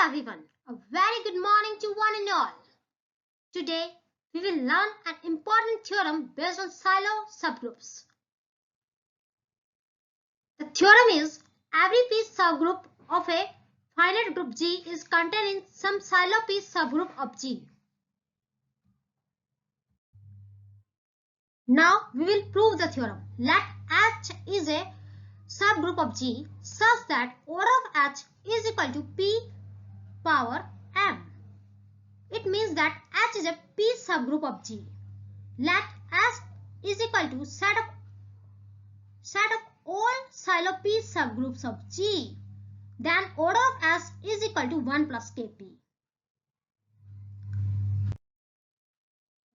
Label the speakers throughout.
Speaker 1: everyone, a very good morning to one and all. Today we will learn an important theorem based on Sylow subgroups. The theorem is every p-subgroup of a finite group G is contained in some Sylow p-subgroup of G. Now we will prove the theorem. Let H is a subgroup of G such that order of H is equal to p power m. It means that H is a p-subgroup of G. Let S is equal to set of all Sylow p-subgroups of G. Then order of S is equal to 1 plus Kp.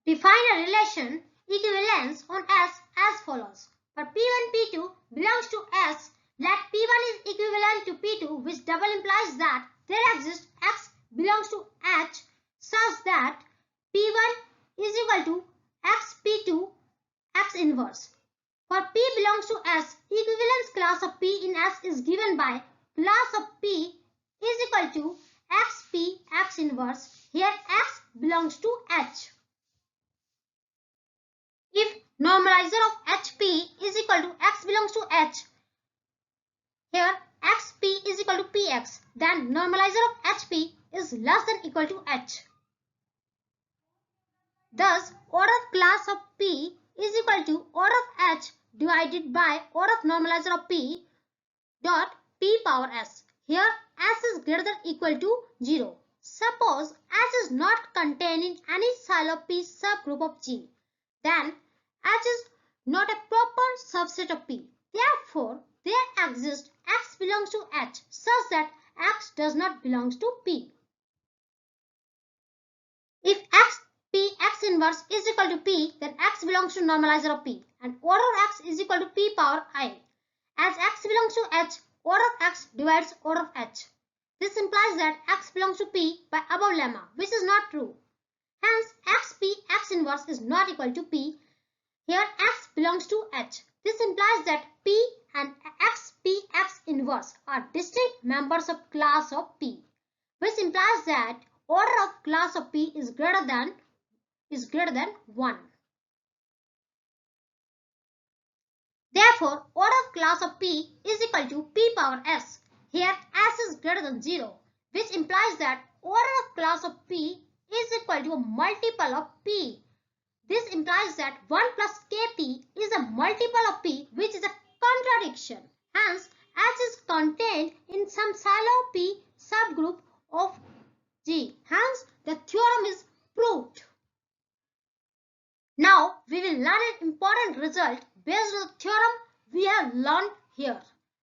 Speaker 1: Define a relation equivalence on S as follows. For P1, P2 belongs to S, let P1 is equivalent to P2, which double implies that there exists X belongs to H such that P1 is equal to X P2 X inverse. For P belongs to S, equivalence class of P in S is given by class of P is equal to XP X inverse. Here X belongs to H. If normalizer of HP is equal to X belongs to H, here XP is equal to PX, then normalizer of HP is less than equal to H. Thus, order of class of P is equal to order of H divided by order of normalizer of P dot P power S. Here S is greater than equal to 0. Suppose S is not contained in any Sylow P subgroup of G, then H is not a proper subset of P. Therefore, there exists X belongs to H such that X does not belong to P. If X P X inverse is equal to P, then X belongs to normalizer of P and order of X is equal to P power I. As X belongs to H, order of X divides order of H. This implies that X belongs to P by above lemma, which is not true. Hence, XP X inverse is not equal to P. Here X belongs to H. This implies that P and XP X inverse are distinct members of class of P, which implies that order of class of P is greater than 1. Therefore, order of class of P is equal to P power S. Here S is greater than 0, which implies that order of class of P is equal to a multiple of P. This implies that 1 plus Kp is a multiple of P, which is a contradiction. Hence, H is contained in some Sylow P subgroup of G. Hence, the theorem is proved. Now, we will learn an important result based on the theorem we have learned here.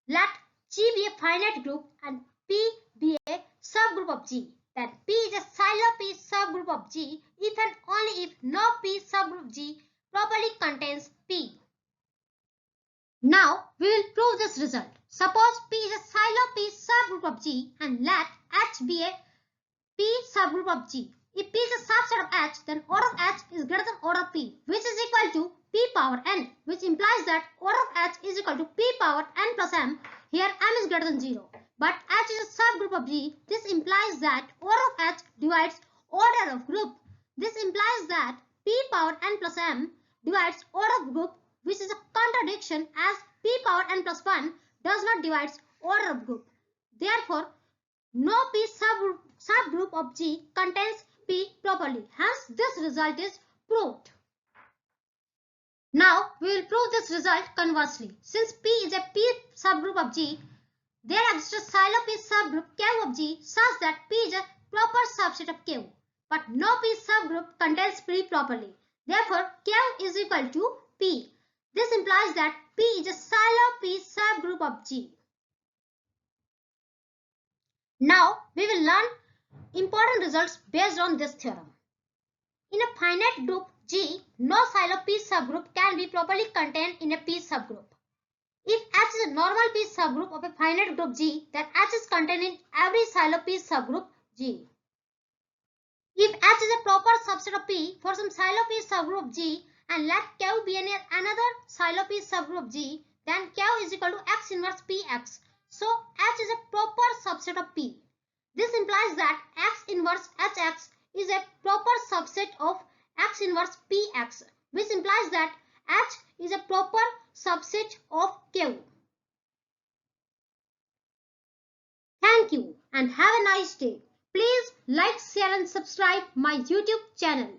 Speaker 1: Let G be a finite group and P be a subgroup of G. Then P is a Sylow P subgroup of G if and only if no P subgroup G properly contains P. Now we will prove this result. Suppose P is a Sylow P subgroup of G and let H be a P subgroup of G. If P is a subset of H, then order of H is greater than order of P, which is equal to P power n, which implies that order of H is equal to P power n plus m. Here m is greater than 0. But H is a subgroup of G. This implies that order of H divides order of group. This implies that P power n plus m divides order of group, which is a contradiction as P power n plus 1 does not divide order of group. Therefore, no P subgroup of G contains P properly. Hence, this result is proved. Now, we will prove this result conversely. Since P is a P subgroup of G, there exists a Sylow P subgroup Q of G such that P is a proper subset of Q. But no P subgroup contains P properly. Therefore, Q is equal to P. This implies that P is a Sylow P subgroup of G. Now, we will learn important results based on this theorem. In a finite group G, no Sylow P subgroup can be properly contained in a P subgroup. If H is a normal P subgroup of a finite group G, then H is contained in every Sylow P subgroup G. If H is a proper subset of P for some Sylow P subgroup G and let Q be another Sylow P subgroup G, then Q is equal to X inverse Px. So H is a proper subset of P. This implies that X inverse Hx is a proper subset of X inverse Px, which implies that H is a proper subset of Q. Thank you and have a nice day. Please like, share and subscribe my YouTube channel.